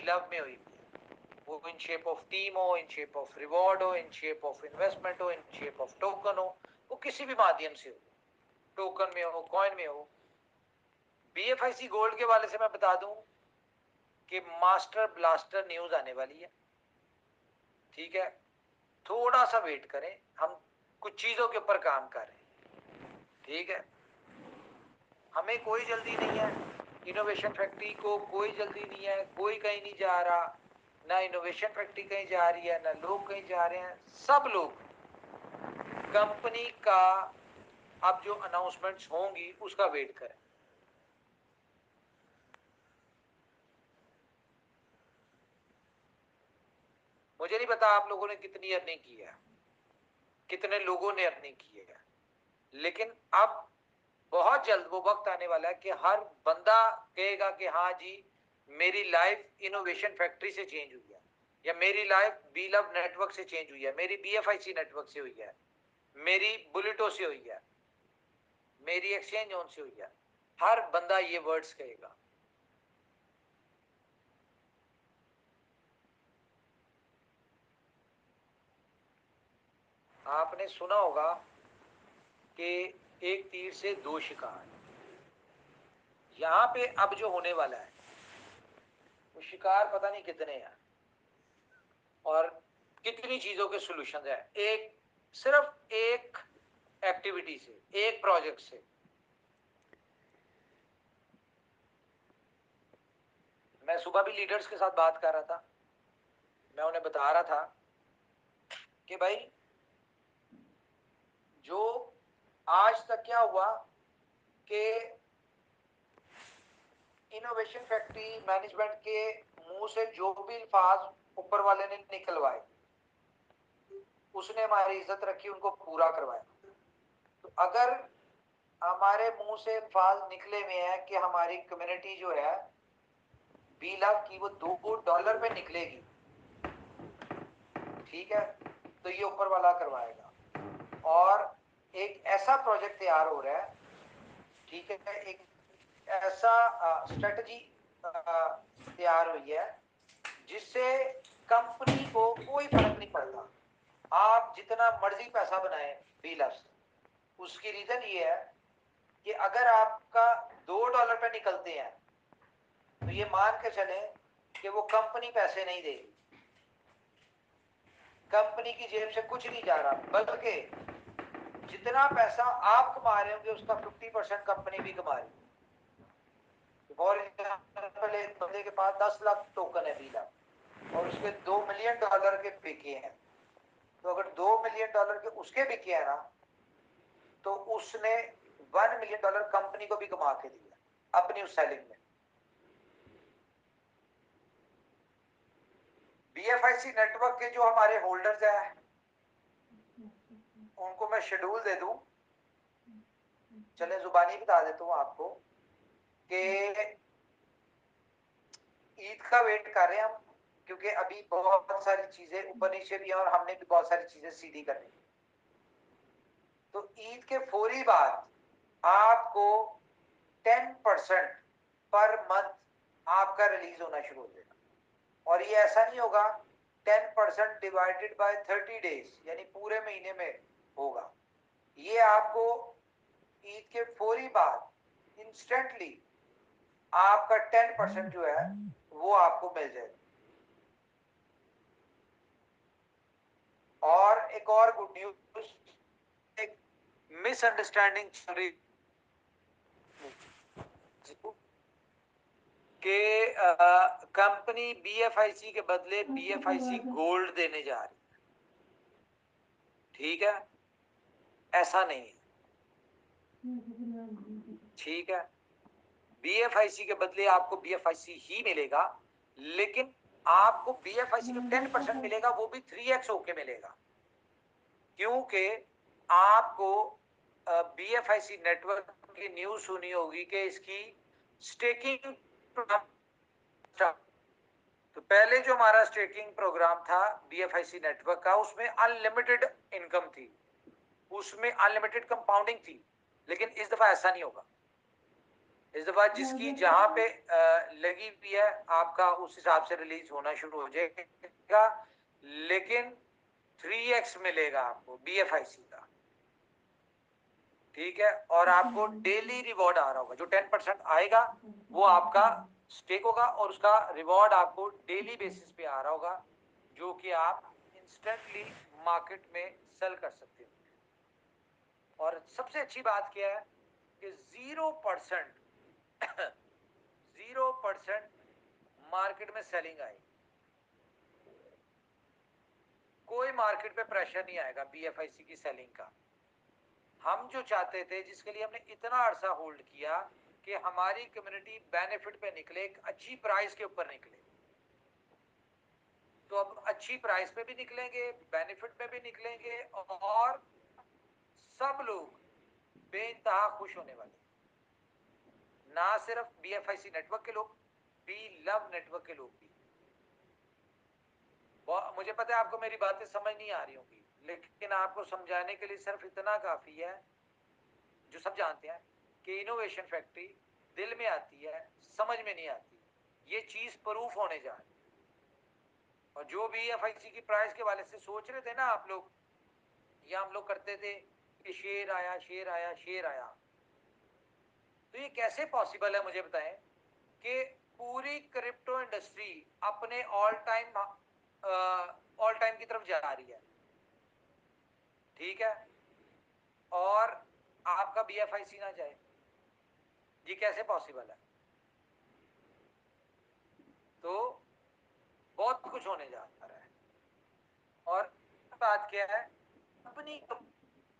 Love में हुई है, वो इन शेप ऑफ टीम हो, इन शेप ऑफ रिवॉर्ड हो, इन शेप ऑफ इन्वेस्टमेंट हो, इन शेप ऑफ टोकन हो, वो किसी भी माध्यम से हो, टोकन में हो, कॉइन में हो। BFIC गोल्ड के वाले से मैं बता दूं कि मास्टर ब्लास्टर न्यूज आने वाली है, ठीक है, थोड़ा सा वेट करें, हम कुछ चीजों के ऊपर काम कर रहे हैं, ठीक है। हमें कोई जल्दी नहीं है, इनोवेशन फैक्ट्री को कोई जल्दी नहीं है, कोई कहीं नहीं जा रहा, ना इनोवेशन फैक्ट्री कहीं जा रही है, ना लोग कहीं जा रहे हैं। सब लोग कंपनी का अब जो अनाउंसमेंट्स होंगी उसका वेट करें। मुझे नहीं पता आप लोगों ने कितनी अर्निंग की है, कितने लोगों ने अर्निंग की है, लेकिन अब बहुत जल्द वो वक्त आने वाला है कि हर बंदा कहेगा कि हाँ जी मेरी लाइफ इनोवेशन फैक्ट्री से चेंज हुई है, या मेरी लाइफ बी लव नेटवर्क से चेंज हुई है, मेरी BFIC नेटवर्क से हुई है, मेरी बुलेटो से हुई है, मेरी एक्सचेंज ऑन से हुई है। हर बंदा ये वर्ड्स कहेगा। आपने सुना होगा कि एक तीर से दो शिकार, यहां पे अब जो होने वाला है वो शिकार पता नहीं कितने हैं और कितनी चीजों के सॉल्यूशन है, एक सिर्फ एक एक्टिविटी से, एक प्रोजेक्ट से। मैं सुबह भी लीडर्स के साथ बात कर रहा था, मैं उन्हें बता रहा था कि भाई जो आज तक क्या हुआ कि इनोवेशन फैक्ट्री मैनेजमेंट के मुंह से जो भी अल्फाज ऊपर वाले ने निकलवाए उसने हमारी इज्जत रखी, उनको पूरा करवाया। तो अगर हमारे मुंह से अल्फाज निकले हुए हैं कि हमारी कम्युनिटी जो है B-Love की वो $2 पे निकलेगी, ठीक है, तो ये ऊपर वाला करवाएगा। और एक ऐसा प्रोजेक्ट तैयार हो रहा है, ठीक है, एक ऐसा स्ट्रेटजी तैयार हुई है जिससे कंपनी को कोई फर्क नहीं पड़ता, आप जितना मर्जी पैसा बनाए B-Love से। उसकी रीजन ये है कि अगर आपका $2 पे निकलते हैं तो ये मान के चले कि वो कंपनी पैसे नहीं देगी, कंपनी की जेब से कुछ नहीं जा रहा, बल्कि जितना पैसा आप कमा रहे होंगे उसका 50% कंपनी भी कमा रही है। फॉर एग्जाम्पल एक बंदे के पास 10 लाख टोकन है B-Love और उसके $2 मिलियन के बिके हैं, तो अगर $2 मिलियन के उसके बिके हैं ना, तो उसने $1 मिलियन कंपनी को भी कमा के दिया अपनी उस सेलिंग में। BFIC नेटवर्क के जो हमारे होल्डर्स हैं उनको मैं शेड्यूल दे दूं, चले जुबानी बता देता हूं आपको कि ईद का वेट कर रहे हैं हम, क्योंकि अभी बहुत सारी चीजें ऊपर नीचे भी हैं और हमने भी बहुत सारी चीजें सीधी करनी। तो ईद के फौरी बाद आपको 10% पर मंथ आपका रिलीज होना शुरू हो जाएगा, और ये ऐसा नहीं होगा 10% डिवाइडेड बाय 30 डेज यानी पूरे महीने में होगा, ये आपको ईद के फौरी बाद इंस्टेंटली आपका 10% जो है वो आपको मिल जाएगा। और एक और गुड न्यूज, एक मिसअंडरस्टैंडिंग चल रही कि कंपनी BFIC के बदले BFIC गोल्ड देने जा रही है, ठीक है, ऐसा नहीं है, ठीक है। BFIC के बदले आपको BFIC ही मिलेगा, लेकिन आपको BFIC जो 10% मिलेगा वो भी 3x होके मिलेगा, क्योंकि आपको BFIC नेटवर्क की न्यूज सुनी होगी कि इसकी स्टेकिंग प्रोग्राम, तो पहले जो हमारा स्टेकिंग प्रोग्राम था BFIC नेटवर्क का उसमें अनलिमिटेड इनकम थी, उसमें अनलिमिटेड कंपाउंडिंग थी, लेकिन इस दफा ऐसा नहीं होगा। इस दफा जिसकी जहां पे लगी हुई है आपका उस हिसाब से रिलीज होना शुरू हो जाएगा, लेकिन 3x मिलेगा आपको BFIC का, ठीक है। और आपको डेली रिवॉर्ड आ रहा होगा, जो 10% आएगा वो आपका स्टेक होगा और उसका रिवॉर्ड आपको डेली बेसिस पे आ रहा होगा, जो कि आप इंस्टेंटली मार्केट में सेल कर सकते हो। और सबसे अच्छी बात क्या है कि 0% 0% मार्केट में सेलिंग आई, कोई मार्केट पे प्रेशर नहीं आएगा BFIC की सेलिंग का। हम जो चाहते थे, जिसके लिए हमने इतना अरसा होल्ड किया कि हमारी कम्युनिटी बेनिफिट पे निकले, एक अच्छी प्राइस के ऊपर निकले, तो अब अच्छी प्राइस पे भी निकलेंगे, बेनिफिट पे भी निकलेंगे और सब लोग बेइंतहा खुश होने वाले, ना सिर्फ BFIC नेटवर्क के लोग, बी लव नेटवर्क के लोग भी। मुझे पता है आपको मेरी बातें समझ नहीं आ रही होंगी, लेकिन आपको समझाने के लिए सिर्फ इतना काफी है, जो सब जानते हैं कि इनोवेशन फैक्ट्री दिल में आती है, समझ में नहीं आती। ये चीज प्रूफ होने जा रही है। और जो भी BFIC की प्राइस के वाले से सोच रहे थे ना आप लोग, या हम लोग करते थे कि शेर आया शेर आया शेर आया, तो ये कैसे पॉसिबल है मुझे बताएं कि पूरी क्रिप्टो इंडस्ट्री अपने ऑल टाइम की तरफ जा रही है, ठीक है, और आपका BFIC ना जाए, ये कैसे पॉसिबल है? तो बहुत कुछ होने जा रहा है। और बात क्या है, अपनी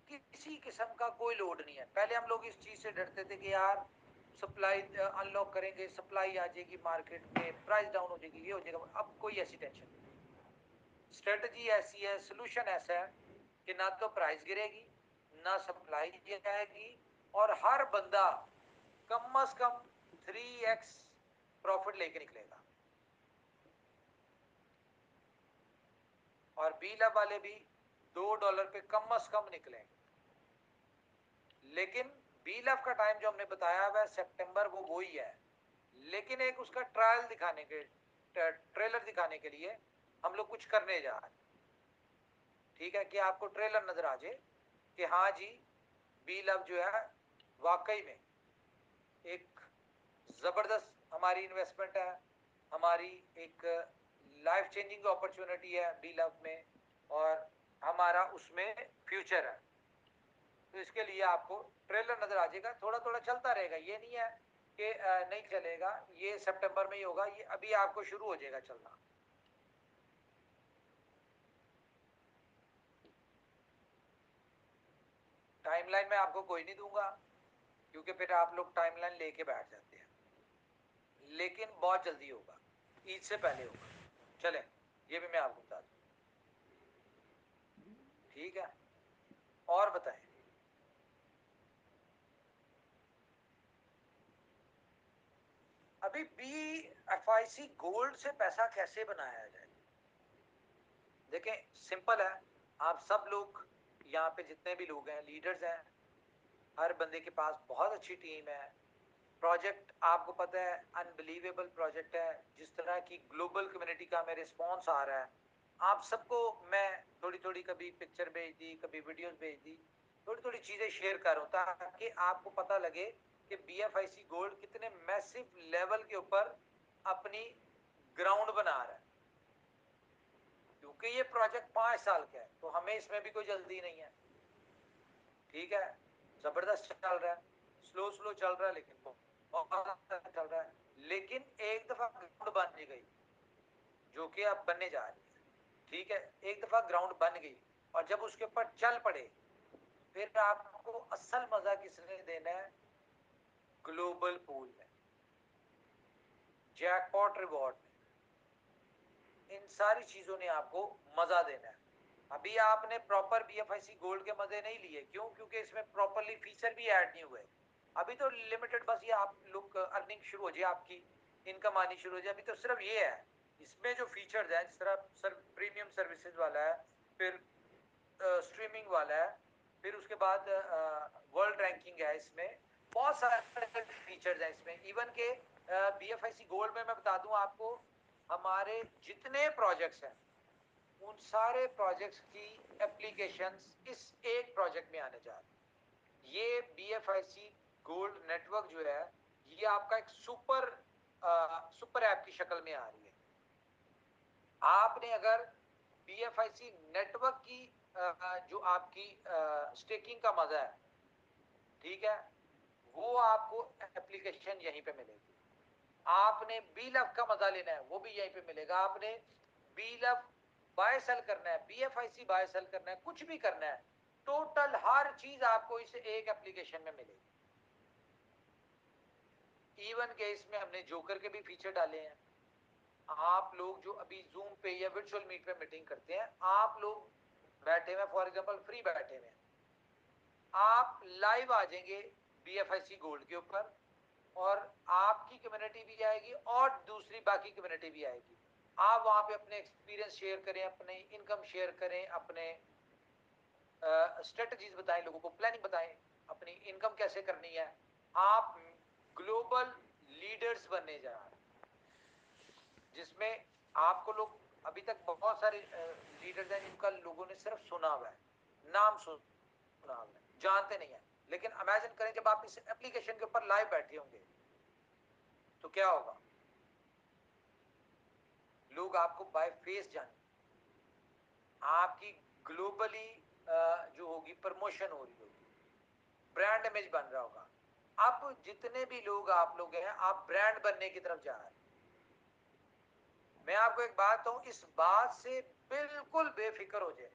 किसी किस्म का कोई लोड नहीं है। पहले हम लोग इस चीज से डरते थे कि यार सप्लाई अनलॉक करेंगे, सप्लाई आ जाएगी मार्केट में, प्राइस डाउन हो जाएगी, ये हो जाएगा। अब कोई ऐसी टेंशन नहीं, स्ट्रेटजी ऐसी है, सोल्यूशन ऐसा है कि ना तो प्राइस गिरेगी, ना सप्लाई आएगी, और हर बंदा कम से कम 3x प्रॉफिट लेके निकलेगा। और B-Lab वाले भी $2 पे कम से कम निकलेंगे। लेकिन B-Lab का टाइम जो हमने बताया हुआ है सितंबर, वो ही है, लेकिन एक उसका ट्रायल दिखाने के, ट्रेलर दिखाने के लिए हम लोग कुछ करने जा रहे हैं, ठीक है, कि आपको ट्रेलर नजर आ जाए कि हाँ जी B-Lab जो है वाकई में एक जबरदस्त हमारी इन्वेस्टमेंट है, हमारी एक लाइफ चेंजिंग अपॉर्चुनिटी है B-Lab में, और हमारा उसमें फ्यूचर है। तो इसके लिए आपको ट्रेलर नजर आ जाएगा, थोड़ा थोड़ा चलता रहेगा, ये नहीं है कि नहीं चलेगा, ये सितंबर में ही होगा, ये अभी आपको शुरू हो जाएगा चलना। टाइमलाइन में आपको कोई नहीं दूंगा, क्योंकि फिर आप लोग टाइमलाइन लेके बैठ जाते हैं, लेकिन बहुत जल्दी होगा, ईद से पहले होगा। चले, ये भी मैं आपको बता दूं, ठीक है। और बताएं, अभी BFIC गोल्ड से पैसा कैसे बनाया जाए? देखें, सिंपल है। आप सब लोग यहाँ पे जितने भी लोग हैं, लीडर्स हैं, हर बंदे के पास बहुत अच्छी टीम है। प्रोजेक्ट आपको पता है अनबिलीवेबल प्रोजेक्ट है, जिस तरह की ग्लोबल कम्युनिटी का हमें रिस्पॉन्स आ रहा है। आप सबको मैं थोड़ी थोड़ी कभी पिक्चर भेज दी, कभी वीडियोस भेज दी, थोड़ी थोड़ी चीजें शेयर कर रहा हूँ ताकि आपको पता लगे कि BFIC गोल्ड कितने मैसिव लेवल के ऊपर अपनी ग्राउंड बना रहा है। क्योंकि ये प्रोजेक्ट 5 साल का है, तो हमें इसमें भी कोई जल्दी नहीं है, ठीक है। जबरदस्त चल रहा है, स्लो स्लो चल रहा है, लेकिन बहुत चल रहा है। लेकिन एक दफा ग्राउंड बन गई, जो कि अब बनने जा रही है, ठीक है, एक दफा ग्राउंड बन गई, और जब उसके ऊपर चल पड़े, फिर आपको असल मजा किसने देना है? ग्लोबल पूल में, जैकपॉट रिवॉर्ड में, इन सारी चीजों ने आपको मजा देना है। अभी आपने प्रॉपर BFIC गोल्ड के मजे नहीं लिए, क्यों? क्योंकि इसमें प्रॉपरली फीचर भी ऐड नहीं हुए। अभी तो लिमिटेड, बस ये आप लोग अर्निंग शुरू हो जाए, आपकी इनकम आनी शुरू हो जाए। अभी तो सिर्फ ये है, इसमें जो फीचर्स हैं, जिस तरह प्रीमियम सर्विसेज वाला है, फिर स्ट्रीमिंग वाला है, फिर उसके बाद वर्ल्ड रैंकिंग है इसमें, बहुत सारे फीचर्स हैं इसमें। इवन के BFIC गोल्ड में मैं बता दूं आपको, हमारे जितने प्रोजेक्ट्स हैं उन सारे प्रोजेक्ट्स की एप्लीकेशंस इस एक प्रोजेक्ट में आने जा रही है। ये BFIC गोल्ड नेटवर्क जो है ये आपका एक सुपर ऐप की शक्ल में आ रही है। आपने अगर BFIC नेटवर्क की जो आपकी स्टेकिंग का मजा है, ठीक है, वो आपको एप्लीकेशन यहीं पे मिलेगी। आपने BLF का मजा लेना है वो भी यहीं पे मिलेगा। आपने BLF बाय सेल करना है, BFIC बाय सेल करना है, कुछ भी करना है, टोटल हर चीज आपको इस एक एप्लीकेशन में मिलेगी। इवन के इसमें हमने जोकर के भी फीचर डाले हैं। आप लोग जो अभी जूम पे या वर्चुअल मीट पे मीटिंग करते हैं, आप लोग बैठे हुए, फॉर एग्जांपल फ्री बैठे हुए, आप लाइव आ जाएंगे BFIC गोल्ड के ऊपर, और आपकी कम्युनिटी भी आएगी और दूसरी बाकी कम्युनिटी भी आएगी। आप वहां पे अपने एक्सपीरियंस शेयर करें, अपने इनकम शेयर करें, अपने स्ट्रेटजीज बताएं, लोगों को प्लानिंग बताएं, अपनी इनकम कैसे करनी है। आप ग्लोबल लीडर्स बनने जा रहे हैं, जिसमें आपको लोग, अभी तक बहुत सारे लीडर्स हैं जिनका लोगों ने सिर्फ सुना हुआ है, नाम सुना हुआ है, जानते नहीं है। लेकिन इमेजिन करें जब आप इस एप्लीकेशन के ऊपर लाइव बैठे होंगे तो क्या होगा, लोग आपको बाय फेस जानेंगे, आपकी ग्लोबली जो होगी प्रमोशन हो रही होगी, ब्रांड इमेज बन रहा होगा। अब जितने भी लोग आप लोग हैं, आप ब्रांड बनने की तरफ जा रहे हैं। मैं आपको एक बात कहूं, इस बात से बिल्कुल बेफिक्र हो जाए।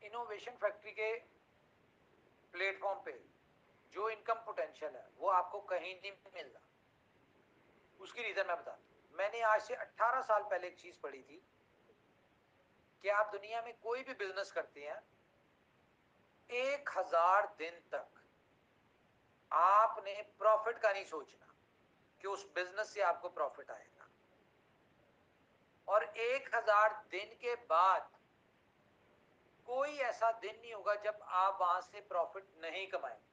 इनोवेशन फैक्ट्री के प्लेटफॉर्म पे जो इनकम पोटेंशियल है वो आपको कहीं नहीं मिल रहा। उसकी रीजन मैं बताता हूं। मैंने आज से 18 साल पहले एक चीज पढ़ी थी कि आप दुनिया में कोई भी बिजनेस करते हैं, 1000 दिन तक आपने प्रॉफिट का नहीं सोचना कि उस बिजनेस से आपको प्रॉफिट आएगा, और 1000 दिन के बाद कोई ऐसा दिन नहीं होगा जब आप वहां से प्रॉफिट नहीं कमाएंगे।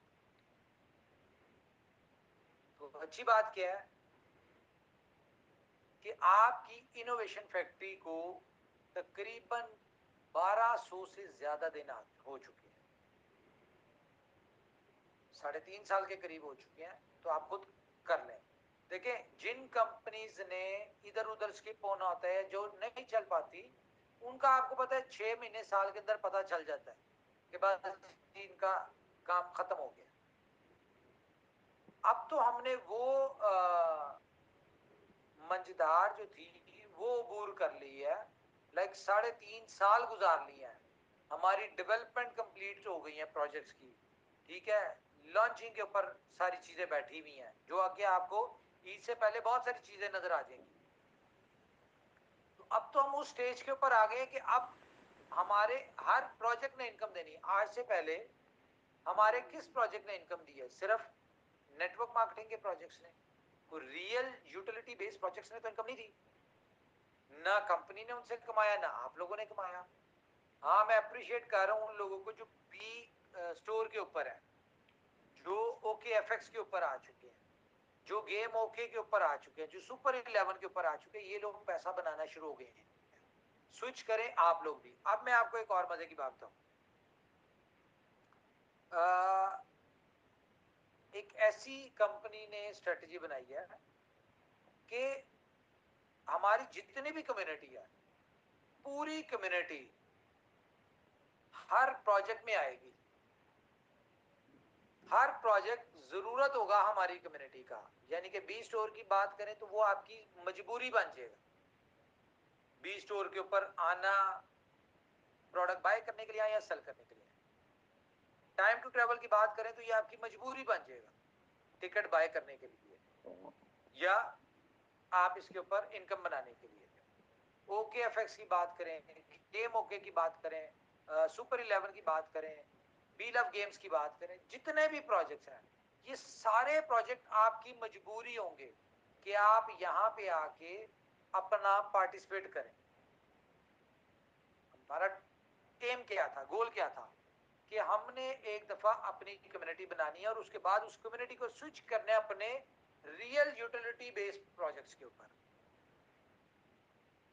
तो अच्छी बात क्या है कि आपकी इनोवेशन फैक्ट्री को तकरीबन 1200 से ज्यादा दिन हो चुके हैं, 3.5 साल के करीब हो चुके हैं। तो आप खुद कर लें। देखें, जिन कंपनीज ने इधर उधर स्किप होना होता है, जो नहीं चल पाती, उनका आपको पता है 6 महीने साल के अंदर पता चल जाता है कि बस इनका काम खत्म हो गया। अब तो हमने वो मंझधार जो थी वो अबूर कर ली है। लाइक 3.5 साल गुजार लिए हैं, हमारी डेवलपमेंट कंप्लीट हो गई है प्रोजेक्ट्स की, ठीक है, लॉन्चिंग के ऊपर सारी चीजें बैठी हुई हैं, जो आगे आपको ईद से पहले बहुत सारी चीजें नजर आ जाएंगी। तो अब तो हम उस स्टेज के ऊपर आ गए कि अब हमारे हर प्रोजेक्ट ने इनकम देनी है। आज से पहले हमारे किस प्रोजेक्ट ने इनकम दी है? सिर्फ नेटवर्क मार्केटिंग के प्रोजेक्ट्स ने। कोई रियल यूटिलिटी बेस्ड प्रोजेक्ट्स ने तो इनकम नहीं दी। ना कंपनी ने उनसे कमाया, ना आप लोगों ने कमाया। हाँ, मैं अप्रिशिएट कर रहा हूं उन लोगों को जो बी स्टोर के ऊपर है, जो OKFX के ऊपर आ चुके हैं, जो गेम ओके के ऊपर आ चुके हैं, जो सुपर 11 के ऊपर आ चुके हैं। ये लोग पैसा बनाना शुरू हो गए हैं। स्विच करें आप लोग भी। अब मैं आपको एक और मजे की बात बताऊं। एक ऐसी कंपनी ने स्ट्रेटजी बनाई है कि हमारी जितनी भी कम्युनिटी है, पूरी कम्युनिटी हर प्रोजेक्ट में आएगी। हर प्रोजेक्ट जरूरत होगा हमारी कम्युनिटी का। यानी कि बी स्टोर की बात करें तो वो आपकी मजबूरी बन जाएगा, बी स्टोर के ऊपर आना, प्रोडक्ट बाय करने के लिए या सेल करने के लिए। टाइम टू ट्रेवल की बात करें तो ये आपकी मजबूरी बन जाएगा टिकट बाय करने के लिए, या आप इसके ऊपर इनकम बनाने के लिए। OKFX की बात करें, गेम ओके की बात करें, सुपर 11 की बात करें, बी लव गेम्स की बात करें, जितने भी प्रोजेक्ट्स हैं, ये सारे प्रोजेक्ट आपकी मजबूरी होंगे कि आप यहां पे आके अपना पार्टिसिपेट करें। हमारा एम क्या था, गोल क्या था कि हमने एक दफा अपनी कम्युनिटी बनानी है और उसके बाद उस कम्युनिटी को स्विच करना है अपने रियल यूटिलिटी बेस्ड प्रोजेक्ट्स के ऊपर।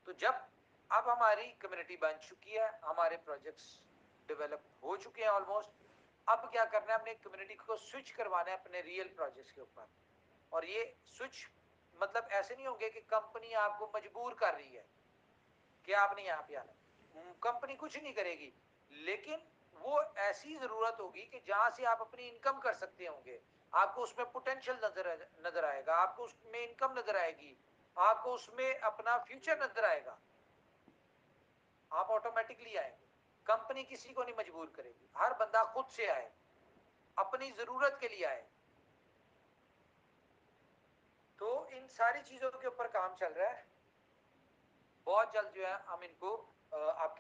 तो जब अब हमारी कम्युनिटी बन चुकी है, हमारे प्रोजेक्ट्स डेवलप हो चुके हैं ऑलमोस्ट, अब क्या करना है, अपने कम्युनिटी को स्विच करवाना है अपने रियल प्रोजेक्ट्स के ऊपर। और ये स्विच मतलब ऐसे नहीं होंगे कि कंपनी आपको मजबूर कर रही है कि आपने यहाँ पे आना। कंपनी कुछ नहीं करेगी, लेकिन वो ऐसी जरूरत होगी कि जहां से आप अपनी इनकम कर सकते होंगे, आपको उसमें पोटेंशियल नजर आएगा, आपको उसमें इनकम नजर आएगी, आपको उसमें अपना फ्यूचर नजर आएगा, आप ऑटोमेटिकली आएंगे। कंपनी किसी को नहीं मजबूर करेगी, हर बंदा खुद से आए, अपनी जरूरत के लिए आए। तो इन सारी चीजों के ऊपर काम चल रहा है। बहुत जल्द जो है हम इनको आपके